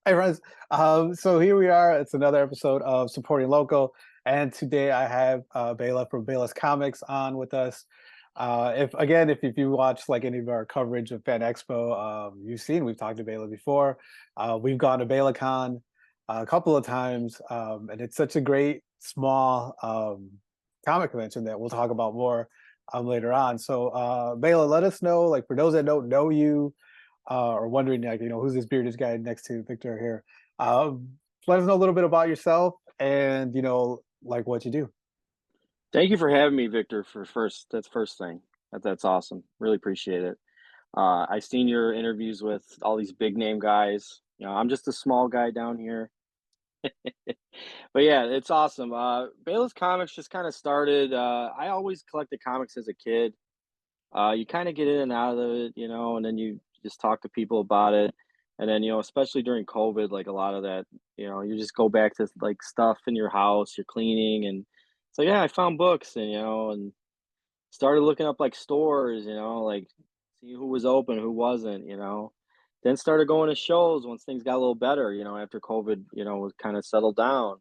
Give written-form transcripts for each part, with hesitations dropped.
Hey, Russ. So here we are. It's another episode of Supporting Local, and today I have Bela from Bela's Comics on with us. If you watch like any of our coverage of Fan Expo, you've seen we've talked to Bela before. We've gone to BelaCon a couple of times, and it's such a great small comic convention that we'll talk about more later on. So, Bela, let us know, like for those that don't know you or wondering like who's this bearded guy next to Victor here. Let us know a little bit about yourself and like what you do. Thank you for having me, Victor. For first, that's first thing. That's awesome. Really appreciate it. I've seen your interviews with all these big name guys. I'm just a small guy down here, but yeah, it's awesome. Bayless Comics just kind of started. I always collected comics as a kid. You kind of get in and out of it, and then you just talk to people about it, and then especially during COVID, like a lot of that, you just go back to like stuff in your house, you're cleaning, and so yeah, I found books, and started looking up like stores, like see who was open, who wasn't. Then started going to shows once things got a little better, after COVID, was kind of settled down.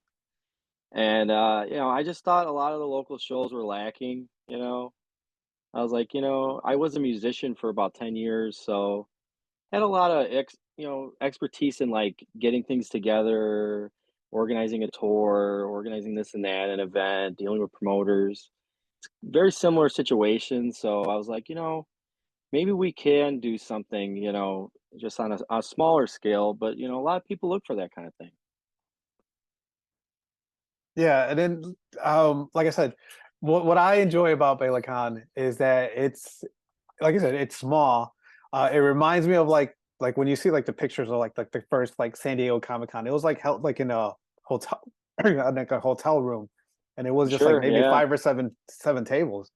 And I just thought a lot of the local shows were lacking. I was like, I was a musician for about 10 years, so had a lot of expertise in like getting things together, organizing a tour, organizing this and that, an event, dealing with promoters. Very similar situation. So I was like, maybe we can do something, just on a smaller scale, but a lot of people look for that kind of thing. Yeah, and then like I said, what I enjoy about BelaCon is that it's like I said, it's small. It reminds me of like when you see like the pictures of like the first like San Diego Comic Con. It was like held like in a hotel, like a hotel room, and it was just like Sure, maybe yeah, five or seven tables.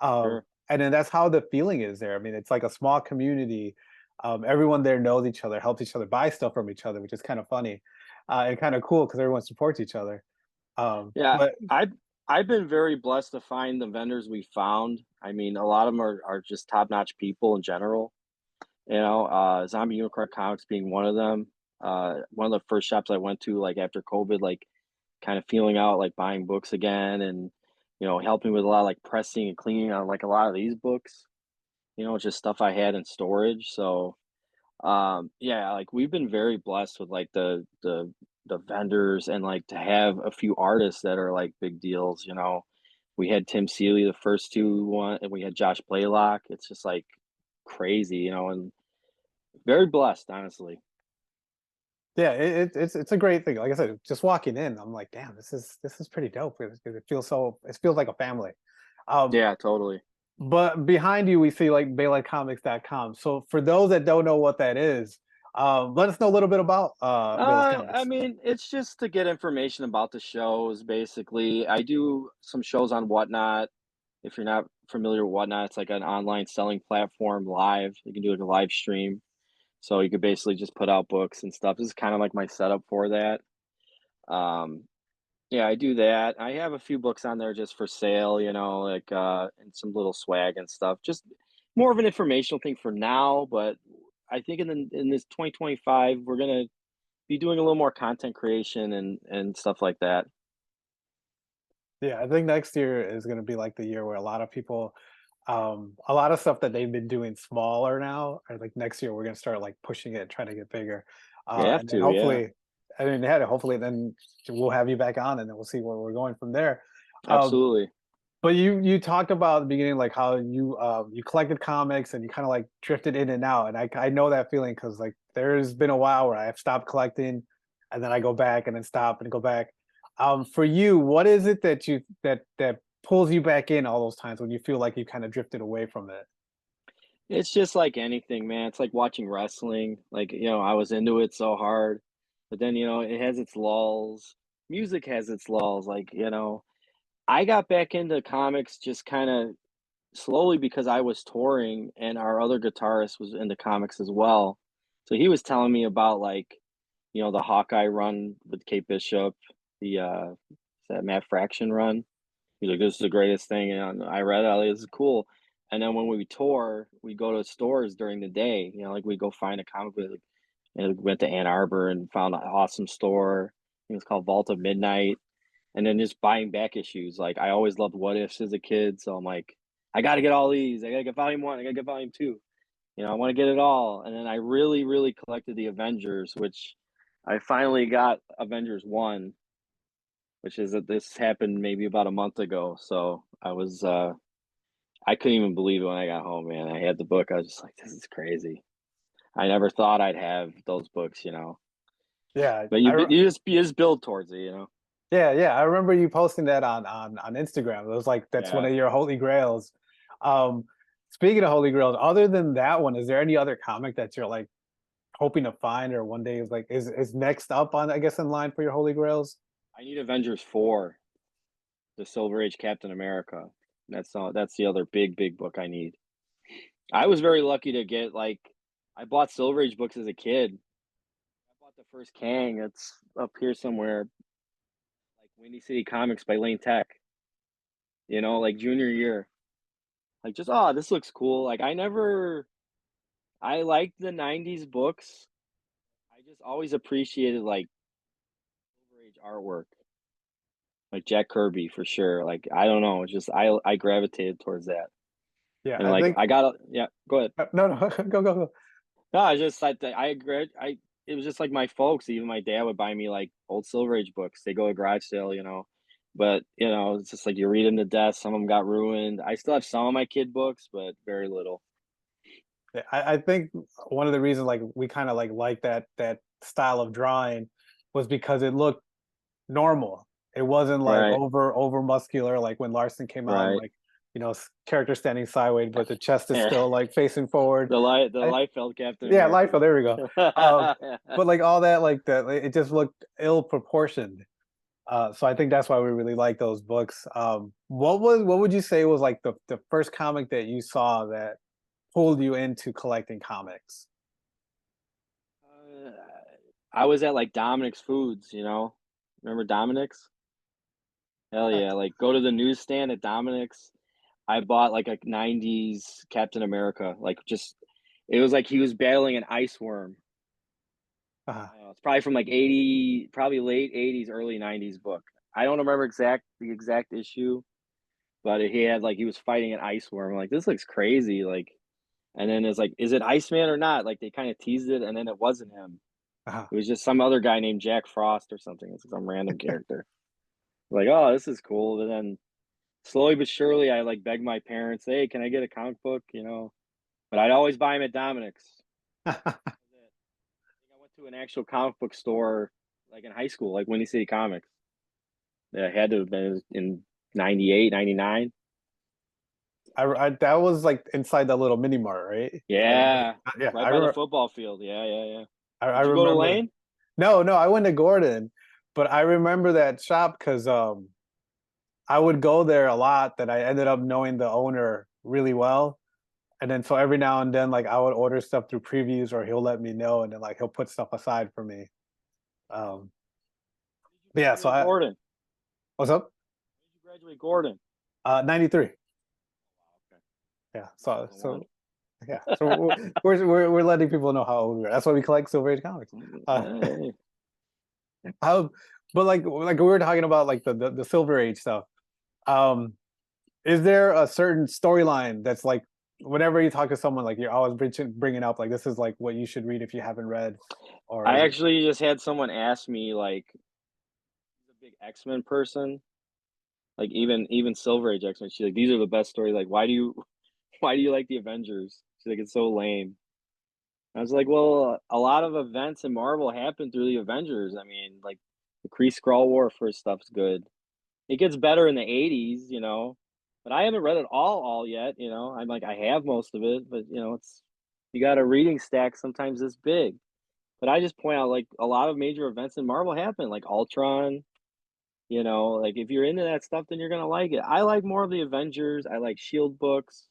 sure. And then that's how the feeling is there. I mean, it's like a small community. Everyone there knows each other, helps each other, buy stuff from each other, which is kind of funny and kind of cool because everyone supports each other. Yeah, But I've been very blessed to find the vendors we found. I mean, a lot of them are just top-notch people in general. Zombie Unicorn Comics being one of them. One of the first shops I went to, like after COVID, like kind of feeling out, like buying books again, and helping with a lot of like pressing and cleaning on like a lot of these books. Just stuff I had in storage. So yeah, like we've been very blessed with like the vendors and like to have a few artists that are like big deals. We had Tim Seeley the first two one, and we had Josh Blaylock. It's just like crazy, and very blessed, honestly. yeah, it's a great thing. Like I said, just walking in, I'm like, damn, this is pretty dope. It feels like a family. Um, Yeah, totally. but behind you, we see like BelaComics.com. So for those that don't know what that is, let us know a little bit about Bela's I Comics. mean, it's just to get information about the shows, basically. I do some shows on Whatnot. If you're not familiar with Whatnot, it's like an online selling platform live. You can do like a live stream. So you could basically just put out books and stuff. This is kind of like my setup for that. Um, yeah, I do that. I have a few books on there just for sale, like and some little swag and stuff. Just more of an informational thing for now, but I think in this 2025 we're gonna be doing a little more content creation and stuff like that. Yeah, I think next year is going to be like the year where a lot of people, a lot of stuff that they've been doing smaller now, or like next year we're going to start like pushing it and trying to get bigger, You have and then to, yeah. hopefully, I mean, yeah, hopefully then we'll have you back on, and then we'll see where we're going from there. Um, Absolutely. but you talked about at the beginning like how you collected comics and you kind of like drifted in and out, and I know that feeling because like there's been a while where I've stopped collecting, and then I go back and then stop and go back. For you, what is it that that pulls you back in all those times when you feel like you kind of drifted away from it? It's just like anything, man. It's like watching wrestling. Like, I was into it so hard, but then, it has its lulls. Music has its lulls. Like, I got back into comics just kind of slowly because I was touring and our other guitarist was into comics as well. So he was telling me about like, the Hawkeye run with Kate Bishop, the that Matt Fraction run. He's like, "This is the greatest thing," and I read it, like, "This is cool." And then when we tour, we go to stores during the day, like, we go find a comic book, like, and went to Ann Arbor and found an awesome store. It was called Vault of Midnight, and then just buying back issues. Like I always loved What Ifs as a kid, so I'm like, I got to get all these. I got to get volume one. I got to get volume two. You know, I want to get it all. And then I really, really collected the Avengers, which I finally got Avengers 1, which is that this happened maybe about a month ago. So I couldn't even believe it when I got home, man. I had the book. I was just like, this is crazy. I never thought I'd have those books, you know. Yeah, But you just build towards it, you know. yeah, yeah. I remember you posting that on Instagram. It was like that's one Yeah. of your holy grails. Um, Speaking of holy grails, other than that one, is there any other comic that you're like hoping to find, or one day is like is next up on, I guess, in line for your holy grails? I need Avengers 4, the Silver Age Captain America. That's the other big book I need. I was very lucky to get like I bought Silver Age books as a kid. I bought the first Kang. It's up here somewhere, like Windy City Comics by Lane Tech. You know, like junior year. Like just oh, this looks cool. Like I liked the '90s books. I just always appreciated like Silver Age artwork, like Jack Kirby for sure. Like I don't know, it's just I gravitated towards that. Yeah, And I like think I got yeah, go ahead. no, no, go. No, I just like I agree. I it was just like my folks. Even my dad would buy me like old Silver Age books. They go to garage sale, you know. But you know, it's just like you read them to death. Some of them got ruined. I still have some of my kid books, but very little. Yeah, I think one of the reasons like we kind of like that style of drawing was because it looked normal. It wasn't like Right, over muscular like when Larson came out and right. like character standing sideways, but the chest is still like facing forward. The I, Liefeld Captain yeah, America. Liefeld. There we go. But like all that, like that, it just looked ill proportioned. So I think that's why we really like those books. What would you say was like the first comic that you saw that pulled you into collecting comics? Uh, I was at like Dominic's Foods, you know. Remember Dominic's? Hell Uh, yeah! Like go to the newsstand at Dominic's. I bought like a '90s Captain America. Like just, it was like he was battling an ice worm. uh, It's probably from like '80, probably late '80s, early '90s book. I don't remember the exact issue, but he had like he was fighting an ice worm. I'm like this looks crazy. Like, and then it's like, is it Iceman or not? Like they kind of teased it, and then it wasn't him. uh, It was just some other guy named Jack Frost or something. It's some random character. Like, oh, this is cool. And then slowly but surely, I like begged my parents, hey, can I get a comic book? You know, but I'd always buy them at Dominic's. I think I went to an actual comic book store like in high school, like Windy City Comics. Yeah, it had to have been in '98, '99. that was like inside that little mini mart, right? Yeah, Yeah, right by the football field. Yeah, yeah, yeah. I Did you go to remember that. Lane? No, no, I went to Gordon, but I remember that shop because I would go there a lot. That I ended up knowing the owner really well, and then so every now and then, like I would order stuff through previews, or he'll let me know, and then like he'll put stuff aside for me. Um, When did you but yeah, so graduate I Gordon? what's up? When did you graduate Gordon? 93. Okay, Yeah,2001. yeah, so we're letting people know how old we are. That's why we collect Silver Age comics. Uh, Hey. how, but like we were talking about like the Silver Age stuff. Um, is there a certain storyline that's like whenever you talk to someone like you're always bringing up like this is like what you should read if you haven't read, or I is it? actually just had someone ask me like, he's a big X-Men person, like even Silver Age X-Men. She's like, these are the best stories. Like, why do you why do you like the Avengers? She's like, it's so lame. I was like, well, a lot of events in Marvel happen through the Avengers. I mean, like the Kree Skrull War first stuff's good. It gets better in the '80s, you know, but I haven't read it all yet. You know, I'm like I have most of it, but you know, it's you got a reading stack sometimes this big. But I just point out like a lot of major events in Marvel happen, like Ultron. You know, like if you're into that stuff, then you're gonna like it. I like more of the Avengers. I like Shield books.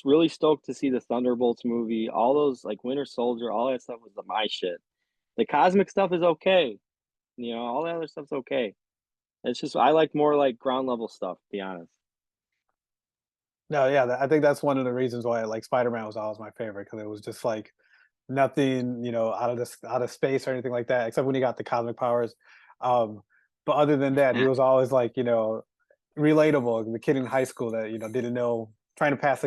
Really stoked to see the Thunderbolts movie. All those like Winter Soldier, all that stuff was my shit. The cosmic stuff is okay. You know, all the other stuff's okay. It's just I like more like ground level stuff, to be honest. No, yeah, I think that's one of the reasons why like Spider-Man was always my favorite because it was just like nothing, out of space or anything like that, except when he got the cosmic powers. Um, but other than that, he was always like, relatable. The kid in high school that didn't know, trying to pass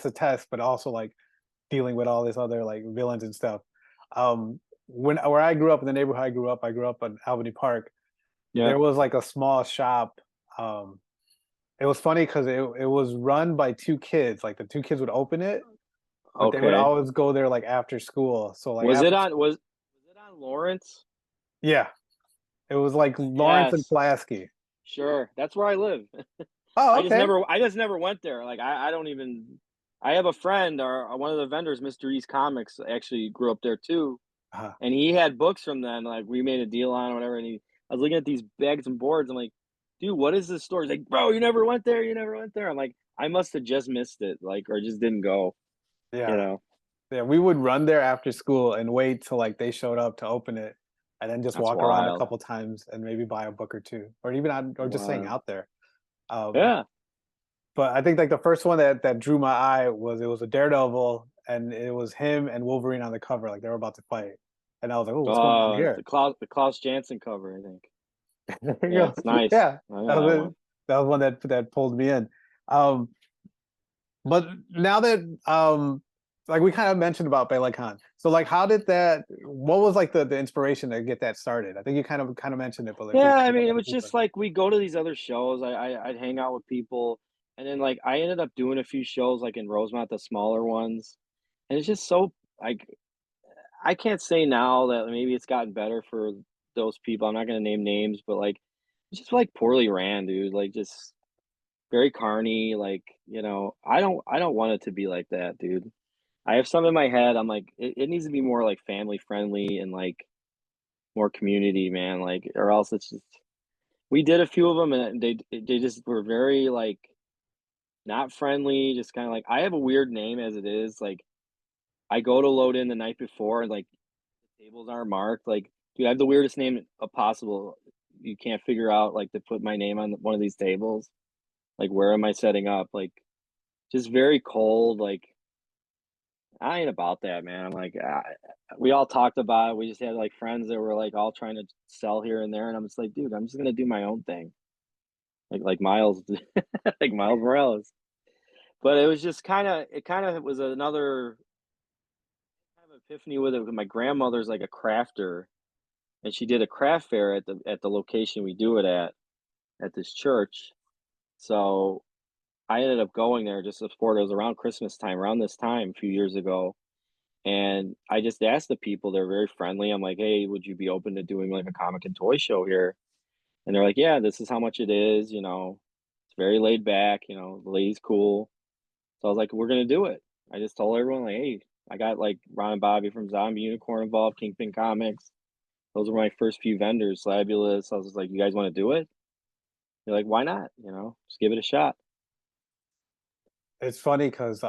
a test, but also like dealing with all this other like villains and stuff. Where I grew up in the neighborhood I grew up in Albany Park. Yeah. There was like a small shop. It was funny because it was run by two kids. Like the two kids would open it, but they would Okay. always go there like after school. So like Was it after, on was it on Lawrence? yeah, it was like Lawrence and Yes. Pulaski. Sure. That's where I live. Oh, okay. I just never went there. Like I don't even I have a friend or one of the vendors, Mr. East Comics, actually grew up there too. Uh, And he had books from then, like we made a deal on or whatever. And I was looking at these bags and boards. I'm like, dude, what is this store? He's like, bro, you never went there. You never went there. I'm like, I must have just missed it, like, or just didn't go, you yeah, know? yeah. We would run there after school and wait till like they showed up to open it, and then just That's walk around a wild. couple times and maybe buy a book or two, or even or just hang Wild. out there. Um, Yeah. but I think like the first one that drew my eye was it was a Daredevil, and it was him and Wolverine on the cover, like they were about to fight, and I was like, oh, what's going on here? The Klaus Janson cover, I think. There you Yeah, go. it's nice. Yeah, I know that that was it. one. That was one that pulled me in. Um, but now that like we kind of mentioned about BelaCon, so like how did that? What was like the inspiration to get that started? I think you kind of mentioned it, but like Yeah, I we mean, it go was deeper. just like we go to these other shows. I'd hang out with people, and then like I ended up doing a few shows like in Rosemont, the smaller ones, and it's just so like I can't say now that maybe it's gotten better for those people. I'm not gonna name names, but like it's just like poorly ran, dude. Like just very carny. Like I don't want it to be like that, dude. I have some in my head. I'm like it needs to be more like family friendly and like more community, man. Like or else it's just we did a few of them, and they just were very, like, not friendly, just kinda like I have a weird name as it is, like, I go to load in the night before, and, like, the tables aren't marked, like, dude, I have the weirdest name, possible. You can't figure out, like, to put my name on one of these tables. Like, where am I setting up? Like, just very cold, like, I ain't about that, man. I'm like, we all talked about it, we just had, like, friends that were, like, all trying to sell here and there, and I'm just like, "Dude, I'm just gonna do my own thing." Like Miles like Miles Morales. But it was just it kinda was another kind of epiphany with it. My grandmother's like a crafter, and she did a craft fair at the location we do it at this church. So I ended up going there just to support. It was around Christmas time, around this time a few years ago. And I just asked the people, they're very friendly. I'm like, hey, would you be open to doing like a comic and toy show here? And they're like, yeah, this is how much it is, it's very laid back, the lady's cool. So I was like, we're gonna do it. I just told everyone like, hey, I got like Ron and Bobby from Zombie Unicorn involved, Kingpin Comics. Those were my first few vendors, Slabulous. I was just like, you guys want to do it? They're like, why not? Just give it a shot. It's funny because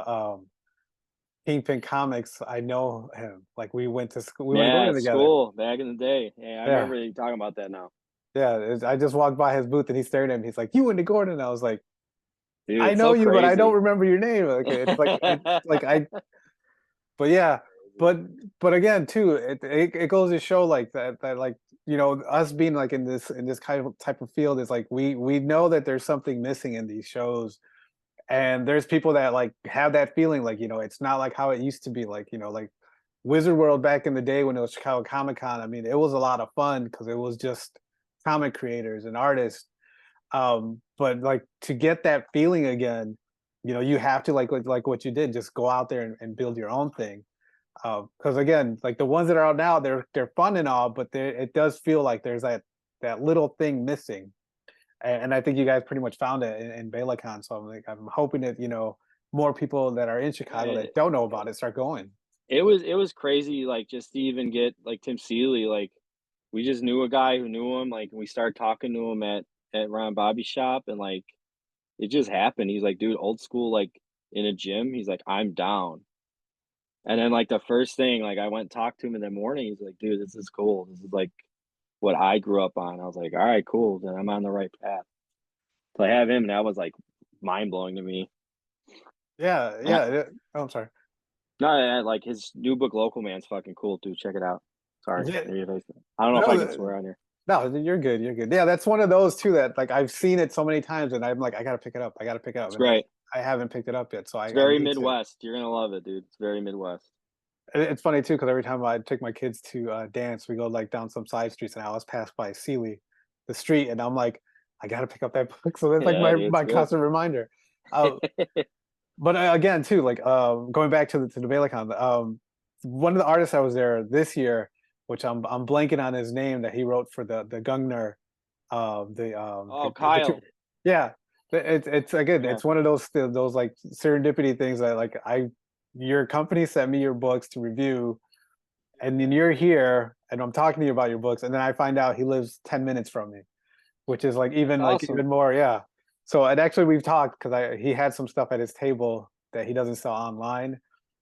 Kingpin Comics, I know him. Like we went to school, we went to go Yeah, there it's together. cool. Back in the day. Yeah, I Yeah, remember you talking about that now. yeah. I just walked by his booth and he stared at me. He's like, "You went to Gordon?" I was like, Dude, "I it's know so you, but I don't crazy. remember your name." Like it's like I. But yeah, but but again, too, it goes to show like that like us being like in this kind of type of field is like we know that there's something missing in these shows, and there's people that like have that feeling like it's not like how it used to be, like like Wizard World back in the day when it was Chicago Comic Con. I mean, it was a lot of fun because it was just comic creators and artists. But like to get that feeling again, you have to like what you did, just go out there and build your own thing. Because again, like the ones that are out now, they're fun and all, but it does feel like there's that little thing missing. And I think you guys pretty much found it in BelaCon. So I'm hoping that more people that are in Yeah, Chicago that don't know about it start going. it was crazy, like just to even get like Tim Seeley, like we just knew a guy who knew him, like we started talking to him at Ron Bobby's shop, and like it just happened. He's like, dude, old school, like in a gym. He's like, I'm down. And then like the first thing, like I went and talked to him in the morning. He's like, dude, this is cool. This is like what I grew up on. I was like, all right, cool. Then I'm on the right path. So I have him, and that was like mind blowing to me. Yeah, And yeah. Oh, I'm sorry. No, like his new book, Local Man's fucking cool too. Check it out. Sorry, Yeah, maybe if I don't know if I can no, swear on here. no, you're good. You're good. Yeah, that's one of those too that like I've seen it so many times, and I'm like, I gotta pick it up. I gotta pick it up, It's and great. I haven't picked it up yet, so It's I very need to. Midwest. You're gonna love it, dude. It's very Midwest. It's funny too because every time I take my kids to dance, we go like down some side streets, and I always pass by Sealy, the street, and I'm like, I gotta pick up that book. So that's like Yeah, dude, it's my good. constant reminder. Uh, but again, too, like going back to the BelaCon, one of the artists that was there this year, which I'm blanking on his name, that he wrote for the Gungner, Oh, the two, Kyle. yeah, it's again, Yeah. it's one of those like serendipity things that like your company sent me your books to review, and then you're here, and I'm talking to you about your books, and then I find out he lives 10 minutes from me, which is That's like awesome. even more, yeah. So and actually we've talked because I he had some stuff at his table that he doesn't sell online,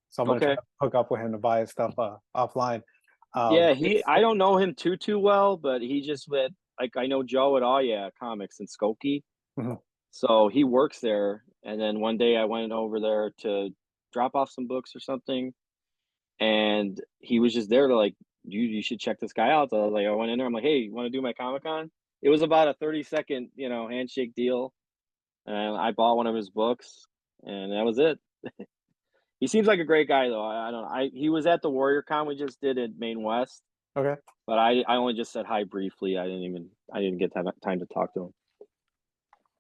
so I'm gonna try Okay. to hook up with him to buy his stuff offline. Yeah, It's I don't know him too well, but he just with like I know Joe at All Yeah Comics in Skokie. mhm, So he works there. And then one day I went over there to drop off some books or something. And he was just there to like, you should check this guy out. So I was like, I went in there, I'm like, hey, you want to do my Comic Con? It was about a 30-second, handshake deal. And I bought one of his books and that was it. He seems like a great guy though. I don't know. He was at the Warrior Con we just did at Maine West, okay. but I only just said hi briefly. I didn't get time to talk to him.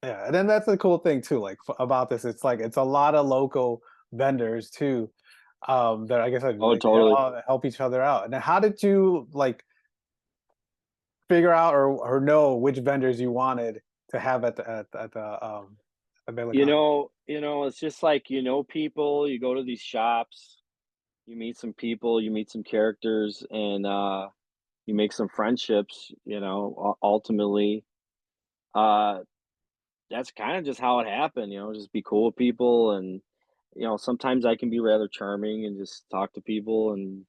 Yeah, and then that's the cool thing too, like about this. It's like it's a lot of local vendors too, that I guess Oh, like they totally. all help each other out. And how did you like figure out or know which vendors you wanted to have at BelaCon? It's just like people, you go to these shops, you meet some people, you meet some characters, and you make some friendships, ultimately. Uh that's kind of just how it happened, just be cool with people and sometimes I can be rather charming and just talk to people and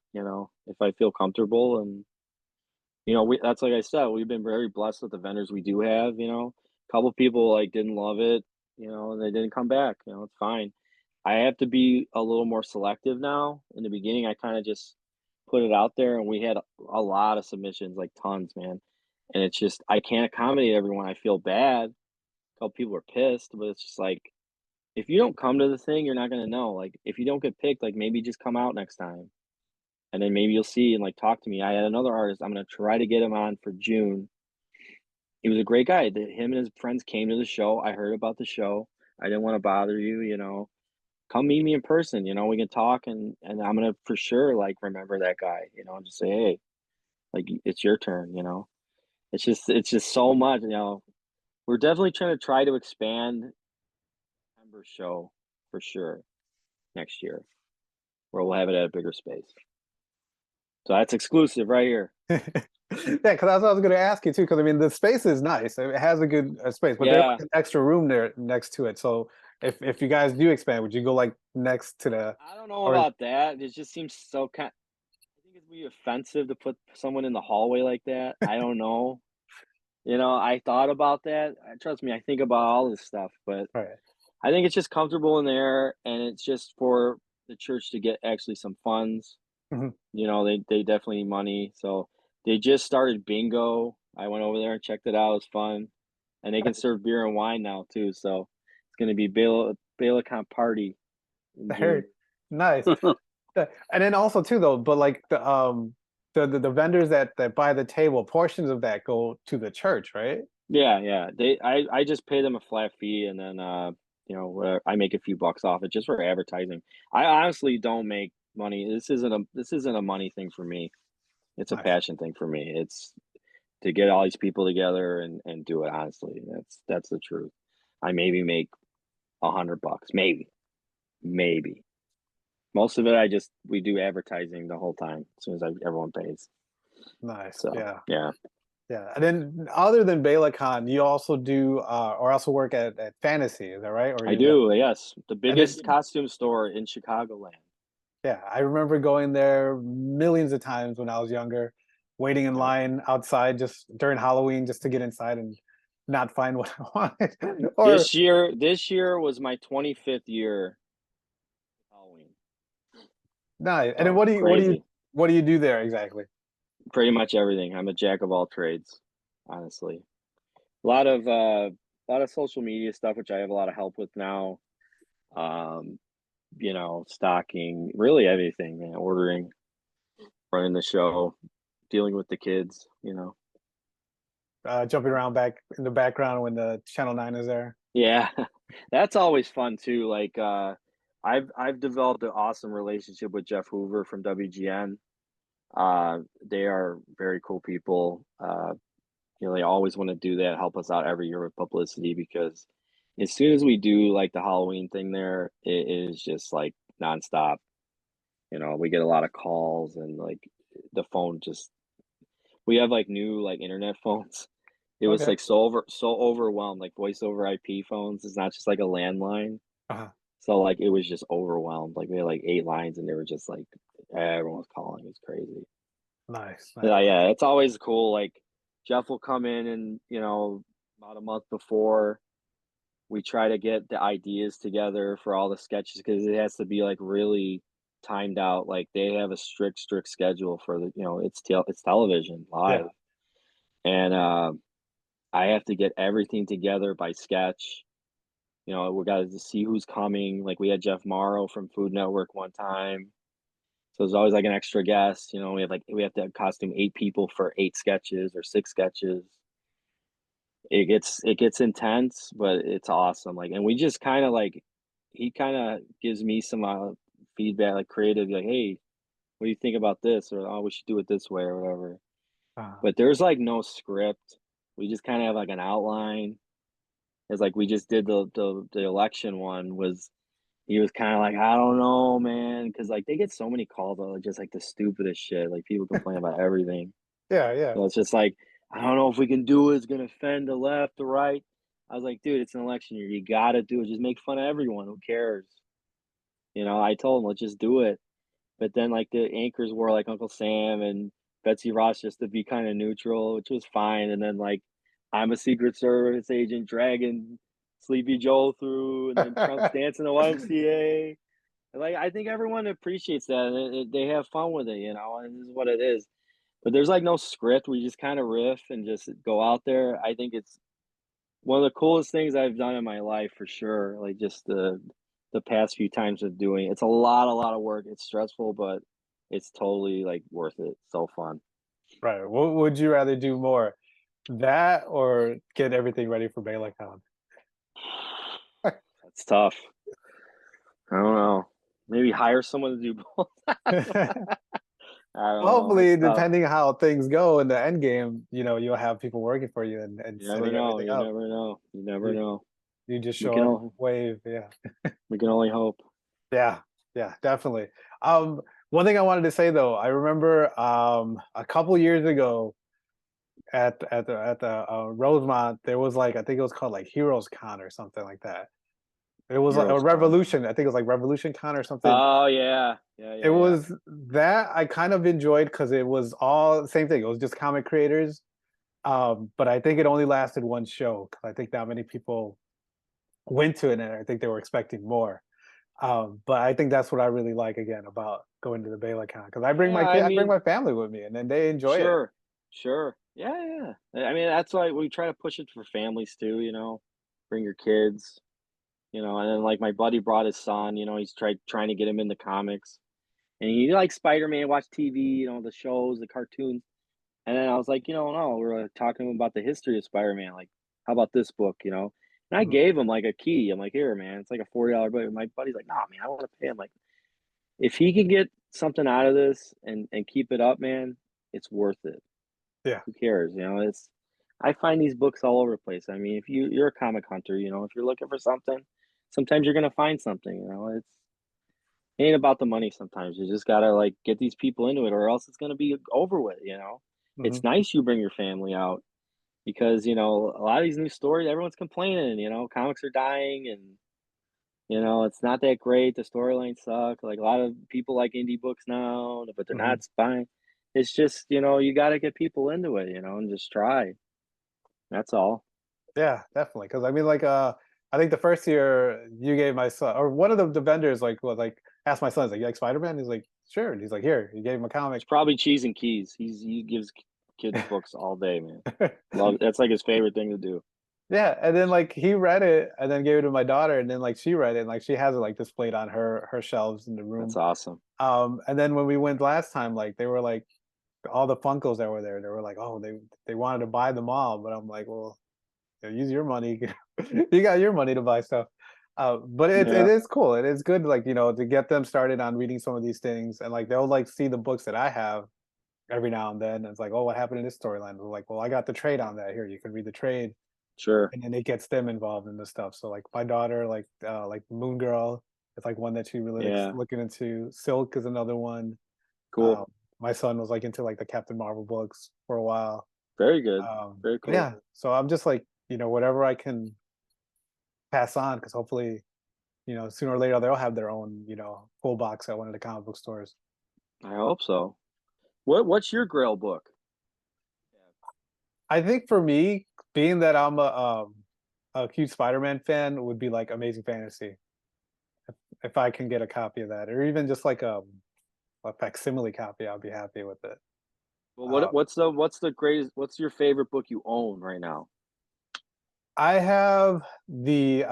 if I feel comfortable and that's like I said, we've been very blessed with the vendors we do have, A couple people like didn't love it, and they didn't come back, it's fine. I have to be a little more selective now. In the beginning, I kind of just put it out there and we had a lot of submissions, like tons, man. And it's just I can't accommodate everyone. I feel bad. A couple people are pissed, but it's just like if you don't come to the thing, you're not gonna know. Like if you don't get picked, like maybe just come out next time. And then maybe you'll see and like talk to me. I had another artist, I'm gonna try to get him on for June. He was a great guy. Him and his friends came to the show. I heard about the show. I didn't want to bother you, come meet me in person, we can talk and I'm gonna for sure like remember that guy, and just say, hey, like it's your turn, it's just so much, We're definitely try to expand member show for sure next year where we'll have it at a bigger space. So that's exclusive right here. Yeah, because that's what I was going to ask you too. Because I mean, the space is nice; it has a good space, but there's Yeah. like an extra room there next to it. So if you guys do expand, would you go like next to the I don't know or about that. It just seems so kind I think it's be offensive to put someone in the hallway like that. I don't know. I thought about that. Trust me, I think about all this stuff, but right? I think it's just comfortable in there, and it's just for the church to get actually some funds. Mhm. They definitely need money, so they just started bingo. I went over there and checked it out. It was fun, and they can serve beer and wine now too. So it's going to be BelaCon party in Very June. nice. And then also too though, but like the vendors that buy the table, portions of that go to the church, right? Yeah, yeah. I just pay them a flat fee, and then I make a few bucks off it just for advertising. I honestly don't make money. This isn't a money thing for me. It's a Nice. passion thing for me. It's to get all these people together and do it honestly. That's the truth. I maybe make $100, maybe. Most of it, we do advertising the whole time as soon as everyone pays. Nice. So Yeah. yeah, Yeah. And then other than BelaCon, you also do or also work at Fantasy, is that right? Or I you do. Yes, the and biggest then costume store in Chicagoland. yeah, I remember going there millions of times when I was younger, waiting in Yep. line outside just during Halloween just to get inside and not find what I wanted. Or This year was my 25th year Halloween. Nice. And then So crazy. what do you do there exactly? Pretty much everything. I'm a jack of all trades, honestly. A lot of social media stuff, which I have a lot of help with now. Um, stocking, really everything, man. Ordering, running the show, dealing with the kids. Jumping around back in the background when the Channel 9 is there. Yeah, that's always fun too. Like, I've developed an awesome relationship with Jeff Hoover from WGN. They are very cool people. They always want to do that, help us out every year with publicity because as soon as we do like the Halloween thing there, it is just like nonstop. We get a lot of calls and like the phone just we have like new like internet phones. It was Okay. like so overwhelmed, like voice over IP phones. It's not just like a landline. Uh-huh. So like it was just overwhelmed. Like we had like 8 lines and they were just like everyone was calling. It's crazy. Nice, nice. Yeah, yeah. It's always cool. Like Jeff will come in and about a month before we try to get the ideas together for all the sketches because it has to be like really timed out. Like they have a strict schedule for it's television Yeah. live, and I have to get everything together by sketch. We got to see who's coming. Like we had Jeff Morrow from Food Network one time, so there's always like an extra guest. We have to costume 8 people for 8 sketches or 6 sketches. It gets intense, but it's awesome. Like, and we just kind of like he kind of gives me some feedback, like creative, like, hey, what do you think about this? Or oh, we should do it this way or whatever. Uh, But there's like no script. We just kind of have like an outline. It's like we just did the election one was he was kind of like I don't know man because like they get so many calls about like, just like the stupidest shit like people complain about everything. yeah, yeah. So it's just like, I don't know if we can do it. It's gonna offend the left, the right. I was like, dude, it's an election year. You gotta do it. Just make fun of everyone. Who cares? I told him, let's just do it. But then like the anchors were like Uncle Sam and Betsy Ross just to be kind of neutral, which was fine. And then like I'm a Secret Service agent dragging Sleepy Joe through, and then Trump's dancing the YMCA. And, like I think everyone appreciates that, and they have fun with it, and this is what it is. But there's like no script. We just kind of riff and just go out there. I think it's one of the coolest things I've done in my life for sure. Like just the past few times of doing it. It's a lot of work. It's stressful, but it's totally like worth it. So fun. Right. What would you rather do more? That or get everything ready for BelaCon? That's tough. I don't know. Maybe hire someone to do both. I don't know. Hopefully, It's tough. depending how things go in the end game, you'll have people working for you and You never setting know. everything You up. never know. You never You know. you just We show can up, only wave, yeah. we can only hope. Yeah, yeah, definitely. One thing I wanted to say though, I remember a couple years ago at the Rosemont, there was like I think it was called like Heroes Con or something like that. It was like a Heroes Con. Revolution. I think it was like Revolution Con or something. Oh yeah. Yeah, It yeah, yeah. was that I kind of enjoyed because it was all same thing. It was just comic creators. But I think it only lasted one show because I think not many people went to it, and I think they were expecting more. But I think that's what I really like again about going to the BelaCon because I bring Yeah, my I kid, I bring mean, my family with me, and then they enjoy it. sure, sure. Yeah, yeah. I mean, that's why we try to push it for families too. Bring your kids, and then like my buddy brought his son, he's trying to get him into comics. And he likes Spider-Man, watch TV, the shows, the cartoons. And then I was like, no, we're talking about the history of Spider-Man. Like, how about this book? And I Mhm, gave him like a key. I'm like, here, man, it's like a $40 book. And my buddy's like, nah, man, I want to pay him. Like, if he can get something out of this and keep it up, man, it's worth it. yeah, Who cares? It's I find these books all over the place. I mean, if you're a comic hunter, if you're looking for something, sometimes you're gonna find something. It ain't about the money sometimes. You just gotta like get these people into it or else it's gonna be over with. mhm, It's nice you bring your family out because a lot of these new stories, everyone's complaining, comics are dying and it's not that great. The storylines suck. Like a lot of people like indie books now, but they're mhm. not buying. It's just you got to get people into it, and just try. That's all. Yeah, definitely. Because I mean, like, I think the first year you gave my son, or one of the vendors, like, was like asked my son, "Is like, you like Spider Man?" He's like, sure. And he's like, here, he gave him a It's comic. probably cheese and keys. He gives kids books all day, man. Love that's like his favorite thing to do. Yeah, and then like he read it and then gave it to my daughter, and then like she read it, and like she has it like displayed on her shelves in the That's room. awesome. And then when we went last time, like they were like all the Funkos that were there, they were like, oh, they wanted to buy them all, but I'm like, well, use your money. You got your money to buy stuff. But it Yeah, is cool. It is good, like to get them started on reading some of these things, and like they'll like see the books that I have every now and then. And it's like, oh, what happened in this storyline? We're like, well, I got the trade on that. Here, you can read the trade, sure. and then it gets them involved in the stuff. So like my daughter, like Moon Girl, it's like one that she really likes Yeah, looking into. Silk is another one. cool. My son was like into like the Captain Marvel books for a while. Very good. Very But cool. yeah, so I'm just like, whatever I can pass on, because hopefully, sooner or later they'll have their own, full box at one of the comic book stores. I hope so. What's your Grail book? I think for me, being that I'm a huge Spider-Man fan, would be like Amazing Fantasy. If I can get a copy of that, or even just like a facsimile copy, I'll be happy with it. Well, Uh, what's the greatest? What's your favorite book you own right now? I have the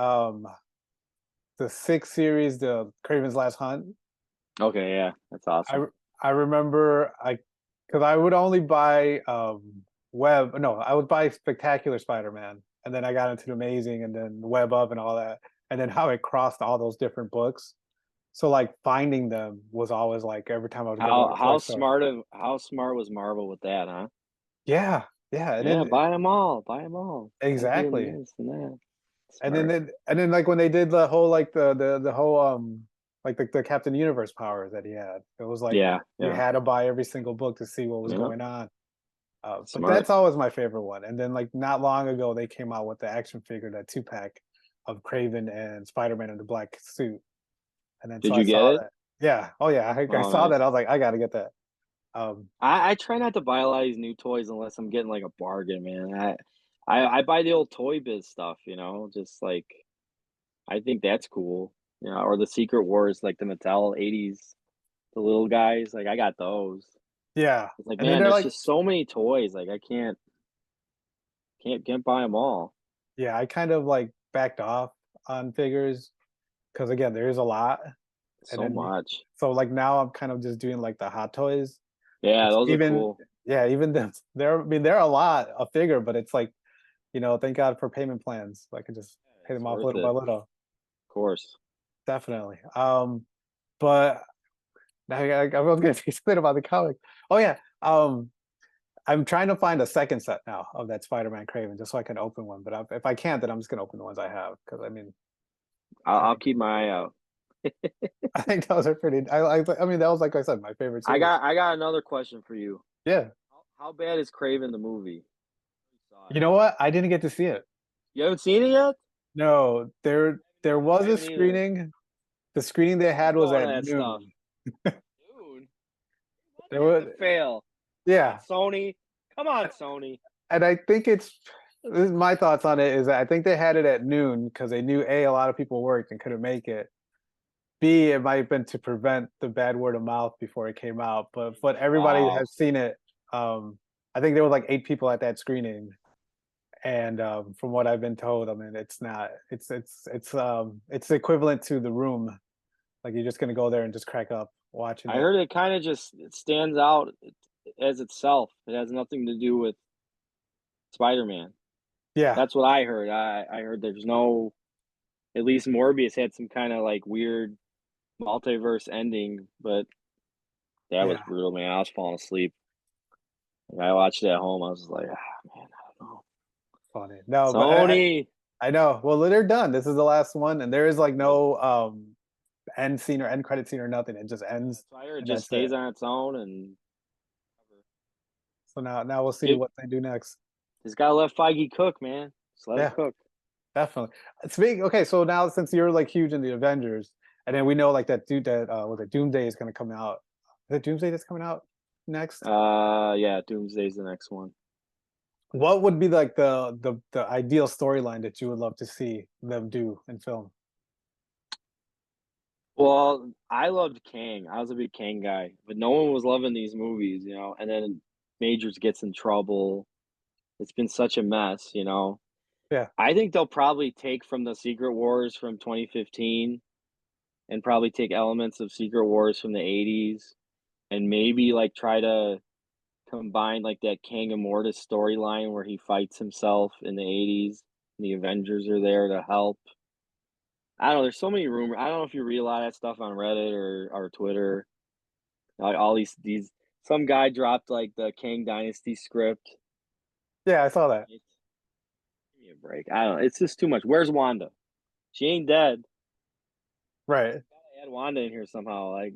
sixth series, the Craven's Last Hunt. Okay, yeah, that's I awesome. re- I remember because I would only buy Web. No, I would buy Spectacular Spider-Man, and then I got into the Amazing, and then Web Up, and all that, and then how it crossed all those different books. So like finding them was always like every time I would go to How a toy how store. smart of how smart was Marvel with that, huh? Yeah, yeah, and Yeah, then buy them all. Gotta be in exactly, this and that. and then Smart. like when they did the whole like the whole like the Captain Universe powers that he had, it was like Yeah, you yeah, had to buy every single book to see what was yeah. going on. But Smart. that's always my favorite one. And then like not long ago they came out with the action figure, that 2-pack of Craven and Spider-Man in the black suit. And then so Did I you get saw it? that. Yeah. Oh yeah. I Oh, saw that. nice. I was like, I gotta get that. Um, I try not to buy a lot of these new toys unless I'm getting like a bargain, man. I buy the old Toy Biz stuff, just like I think that's cool. Or the Secret Wars, like the Mattel 80s, the little guys, like I got those. yeah. It's like, And then man, they're there's like, just so many toys. Like I can't buy them all. yeah, I kind of like backed off on figures because again, there is a lot. And So then much. so like now I'm kind of just doing like the hot toys, Yeah, which those are even cool. yeah, even there I mean they're a lot a figure, but it's like, thank God for payment plans. So I can just Yeah, pay them it's off worth little by it. little. Of course. Definitely. But I was gonna say something about the comic. Oh yeah. I'm trying to find a second set now of that Spider-Man Craven just so I can open one. But if I can't, then I'm just gonna open the ones I have because I mean, I I'll think keep my eye out. I think those are pretty. I mean, that was like I said, my favorite I series. got I got another question for you. Yeah. How bad is Craven the movie? You saw it. You know what? I didn't get to see it. You haven't seen it yet? No, there I was a haven't either. screening. The screening they Who's had was going to at that stuff? noon. Dude, let There that was to fail. Come on, yeah, Sony. Come on, Sony. and I think this is my thoughts on it is that I think they had it at noon because they knew a lot of people worked and couldn't make it. B, it might have been to prevent the bad word of mouth before it came out, but everybody Wow. has seen it. I think there were like 8 people at that screening, and from what I've been told, I mean, it's not. It's equivalent to The Room. Like you're just gonna go there and just crack up watching I it. heard it kind of just it stands out as itself. It has nothing to do with Spider-Man. Yeah, That's what I heard. I heard there's no, at least Morbius had some kind of like weird multiverse ending, but that was yeah, brutal, man. I was falling asleep. Like, I watched it at home. I was like, ah, man, I don't know. funny. No, but Sony. I know. Well, they're done. This is the last one, and there is like Yep. no end scene or end credit scene or nothing. It just Yeah, ends, that's why I heard it and just that's it. stays on its own and So now we'll see give, what they do next. just gotta let Feige cook, man. Just let him Yeah, cook. definitely. Speaking. Okay, so now since you're like huge in the Avengers, and then we know like that dude that was it Doomsday is going to come out. Is it Doomsday that's coming out next? Yeah, Doomsday's the next one. What would be like the ideal storyline that you would love to see them do in film? Well, I loved Kang. I was a big Kang guy, but no one was loving these movies, and then Majors gets in trouble. It's been such a mess, you know? Yeah. I think they'll probably take from the Secret Wars from 2015 and probably take elements of Secret Wars from the 80s and maybe, like, try to combine, like, that Kang Immortus storyline where he fights himself in the 80s, and the Avengers are there to help. I don't know, there's so many rumors. I don't know if you read a lot of that stuff on Reddit or Twitter. Like, all these some guy dropped, like, the Kang Dynasty script. Yeah, I saw that. It's Give me a break. I don't know, it's just too much. Where's Wanda? She ain't dead. Right. Gotta add Wanda in here somehow, like,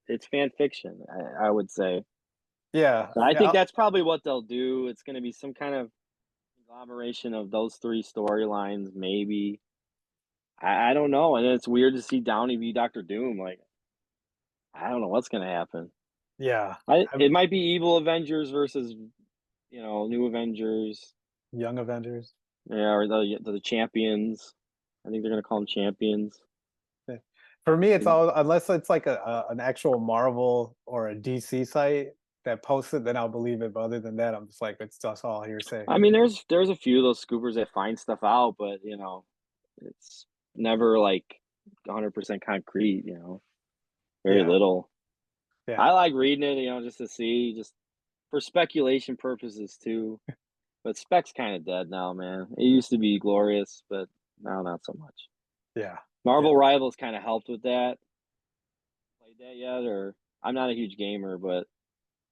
it's fan fiction, I would say. Yeah. But I Yeah. think that's probably what they'll do. It's gonna be some kind of conglomeration of those 3 storylines, maybe. I don't know, and it's weird to see Downey be Doctor Doom, like, I don't know what's gonna happen. Yeah. I I'm It might be evil Avengers versus, new Avengers, Young Avengers. yeah, or the champions. I think they're gonna call them champions. Yeah. For me, it's Mm. all unless it's like an actual Marvel or a DC site that posts it, then I'll believe it. But other than that, I'm just like, it's just all hearsay. I mean, there's a few of those scoopers that find stuff out, but, it's never, like, 100% concrete, very Yeah. little. Yeah. I like reading it, just to see, just for speculation purposes too. But spec's kind of dead now, man. It used to be glorious, but now not so much. Yeah. Yeah. Marvel Rivals kind of helped with that. Played that yet? Or I'm not a huge gamer, but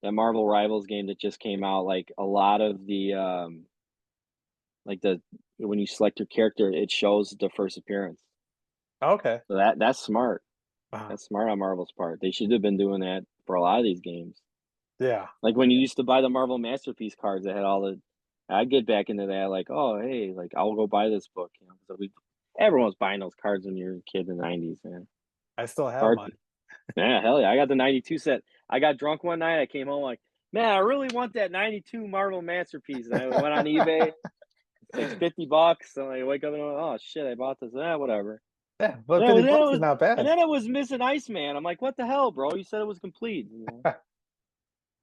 that Marvel Rivals game that just came out, like a lot of the when you select your character, it shows the first appearance. Okay. So that's smart. Uh-huh. That's smart on Marvel's part. They should have been doing that for a lot of these games. Yeah. Like when you Yeah. used to buy the Marvel Masterpiece cards that had all the I'd get back into that, like, "Oh, hey, like, I'll go buy this book," so everyone was buying those cards when you were a kid in the '90s, man. I still have Hard mine. Yeah, hell yeah, I got the '92 set. I got drunk one night, I came home like, "Man, I really want that '92 Marvel Masterpiece," and I went on eBay, it's like $50, and I wake up and I'm like, "Oh, shit, I bought this." Whatever. Yeah, but And 50 then it bucks is was not and bad. then it was missing Iceman. I'm like, "What the hell, bro? You said it was complete,"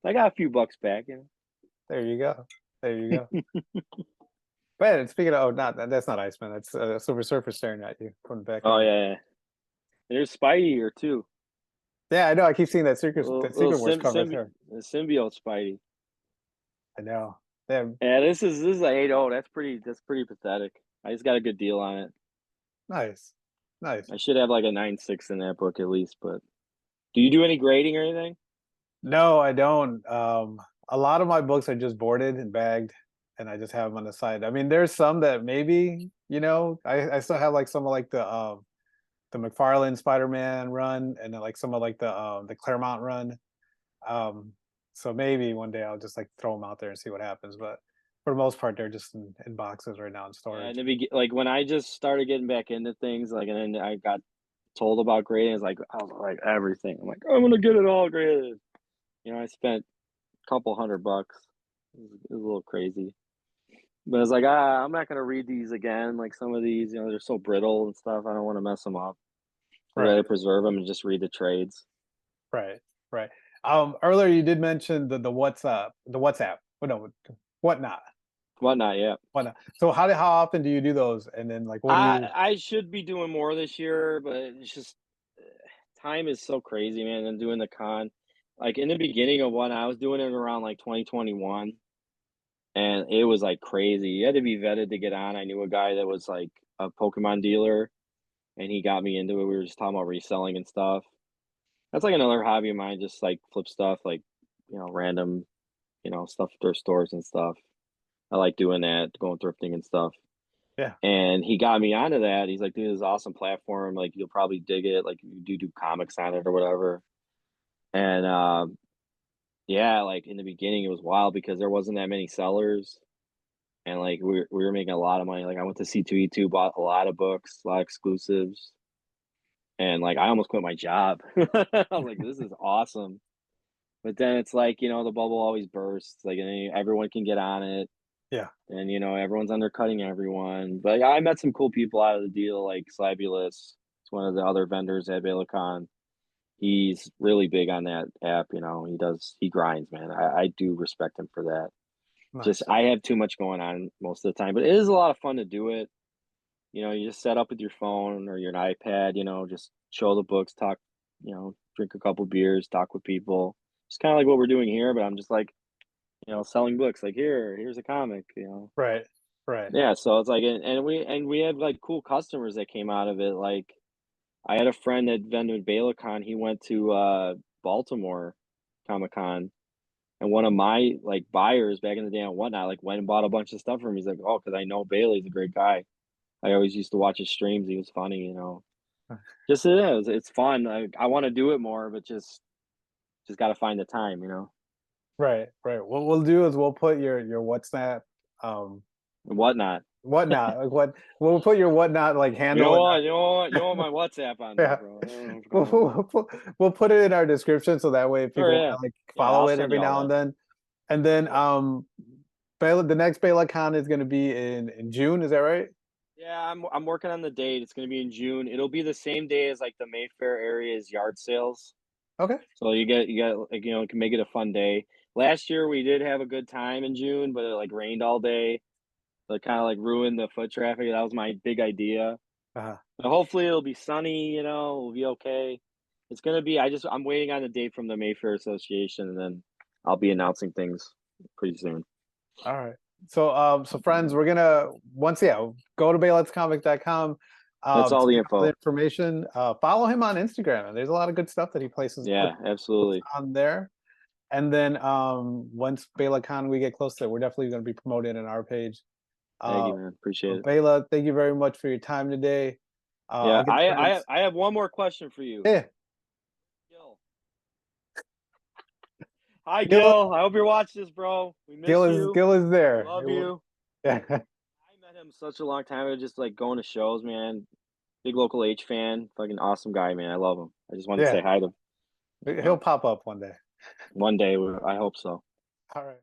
I got a few bucks back. There you go. There you go. But speaking of, oh, not that's not Iceman. That's Silver Surfer staring at you from the Oh, background. yeah, yeah. There's Spidey here too. Yeah, I know. I keep seeing Little that little Secret Wars cover right there. symbiote Spidey. I know. Yeah, Yeah, this is a 8.0. That's pretty pathetic. I just got a good deal on it. nice, nice. I should have like a 9.6 in that book at least. But do you do any grading or anything? No, I don't. A lot of my books are just boarded and bagged, and I just have them on the side. I mean, there's some that maybe, I still have like some of like the McFarlane Spider-Man run, and then like some of like the Claremont run. Um, so maybe one day I'll just like throw them out there and see what happens. But for the most part, they're just in boxes right now in Yeah, in storage. the like when I just started getting back into things, like, and then I got told about grading. It's like I was like everything. I'm like, I'm gonna get it all graded. I spent a couple $100. It was a little crazy. But it's like, I'm not gonna read these again. Like some of these, they're so brittle and stuff. I don't want to mess them up. I'd Right, rather preserve them and just read the trades. right, right. Earlier you did mention the WhatsApp. Well, no, whatnot, Whatnot, yeah. whatnot. So how often do you do those? And then like, what do I you? I should be doing more this year, but it's just time is so crazy, man. And doing the con, like in the beginning of one, I was doing it around like 2021, and it was like crazy. You had to be vetted to get on. I knew a guy that was like a Pokemon dealer, and he got me into it. We were just talking about reselling and stuff. That's like another hobby of mine, just like flip stuff, like random, stuff thrift stores and stuff. I like doing that, going thrifting and stuff. Yeah. And he got me onto that. He's like, "Dude, this is an awesome platform. Like, you'll probably dig it. Like, you do comics on it or whatever." And yeah, like in the beginning, it was wild because there wasn't that many sellers, and like we were making a lot of money. Like, I went to C2E2, bought a lot of books, a lot of exclusives, and like I almost quit my job. I was like, "This is awesome." But then it's like, the bubble always bursts. Like, and then everyone can get on it, Yeah. and everyone's undercutting everyone. But yeah, I met some cool people out of the deal, like Slabulous. It's one of the other vendors at BelaCon. He's really big on that app. He grinds, man. I do respect him for that. Just Nice. I have too much going on most of the time, but it is a lot of fun to do it. You just set up with your phone or your iPad. Just show the books, talk. Drink a couple beers, talk with people. It's kind of like what we're doing here, but I'm just like selling books. Like here's a comic. Right. Right. Yeah. So it's like, and we had like cool customers that came out of it. Like I had a friend that vended BelaCon. He went to Baltimore Comic Con, and one of my like buyers back in the day and whatnot, like went and bought a bunch of stuff from me. He's like, "Oh, because I know Bailey's a great guy. I always used to watch his streams. He was funny. Just it is. It's fun. I want to do it more, but just got to find the time. Right. Right. What we'll do is we'll put your WhatsApp, um, And whatnot. whatnot, like what we'll put your whatnot like You know handle in what? You want my WhatsApp on there, yeah. bro. I don't know what's We'll, going on. we'll put it in our description so that way Sure, people yeah, wanna like yeah. I'll follow it send every you all now and that. then. And then Cool. The next BelaCon is gonna be in June, is that right? Yeah, I'm working on the date. It's gonna be in June. It'll be the same day as like the Mayfair area's yard sales. Okay. So you get like it can make it a fun day. Last year we did have a good time in June, but it like rained all day. So it kind of like ruined the foot traffic. That was my big idea. Uh-huh. But hopefully it'll be sunny, it'll be okay. It's gonna be I'm waiting on the date from the Mayfair Association and then I'll be announcing things pretty soon. All right. So friends, we're gonna once go to bayletscomic.com, That's all the check out the info. information. Follow him on Instagram, and there's a lot of good stuff that he Yeah, puts absolutely. on there. And then once BelaCon we get closer, we're definitely going to be promoting it on our page. Thank Uh, you, man. Appreciate it. Bela, thank you very much for your time today. Yeah, Again, I have one more question for you. yeah, Gil. Hi, Gil, Gil. I hope you're watching this, bro. We miss you. Gil is We there. love you. Yeah, I met him such a long time ago, just like going to shows, man. Big local H fan. Fucking awesome guy, man. I love him. I just wanted to yeah, say hi to him. he'll pop up one day. One day. I hope so. All right.